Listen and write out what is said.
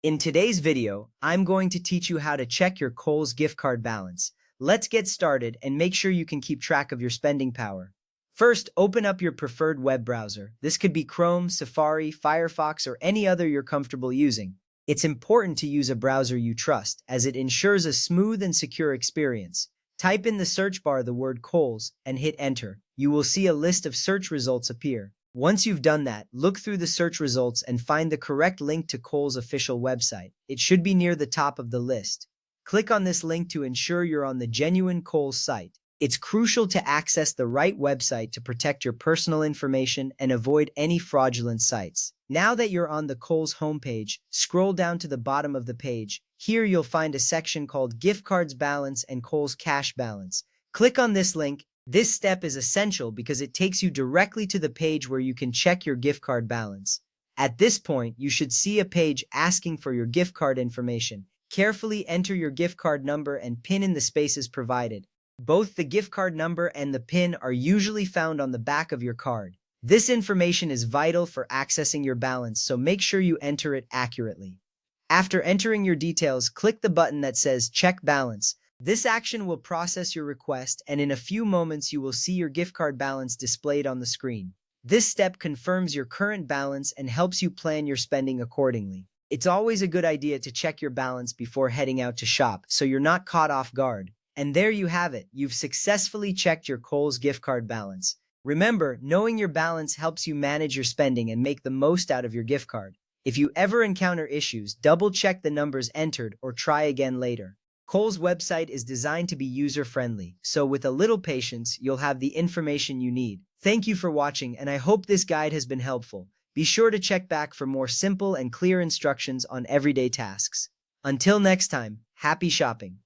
In today's video, I'm going to teach you how to check your Kohl's gift card balance. Let's get started and make sure you can keep track of your spending power. First, open up your preferred web browser. This could be Chrome, Safari, Firefox, or any other you're comfortable using. It's important to use a browser you trust, as it ensures a smooth and secure experience. Type in the search bar the word Kohl's and hit enter. You will see a list of search results appear. Once you've done that, look through the search results and find the correct link to Kohl's official website. It should be near the top of the list. Click on this link to ensure you're on the genuine Kohl's site. It's crucial to access the right website to protect your personal information and avoid any fraudulent sites. Now that you're on the Kohl's homepage, scroll down to the bottom of the page. Here you'll find a section called Gift Cards Balance and Kohl's Cash Balance. Click on this link. This step is essential because it takes you directly to the page where you can check your gift card balance. At this point, you should see a page asking for your gift card information. Carefully enter your gift card number and PIN in the spaces provided. Both the gift card number and the PIN are usually found on the back of your card. This information is vital for accessing your balance, so make sure you enter it accurately. After entering your details, click the button that says Check Balance. This action will process your request, and in a few moments you will see your gift card balance displayed on the screen. This step confirms your current balance and helps you plan your spending accordingly. It's always a good idea to check your balance before heading out to shop, so you're not caught off guard. And there you have it. You've successfully checked your Kohl's gift card balance. Remember, knowing your balance helps you manage your spending and make the most out of your gift card. If you ever encounter issues, double-check the numbers entered or try again later. Kohl's website is designed to be user-friendly, so with a little patience, you'll have the information you need. Thank you for watching, and I hope this guide has been helpful. Be sure to check back for more simple and clear instructions on everyday tasks. Until next time, happy shopping!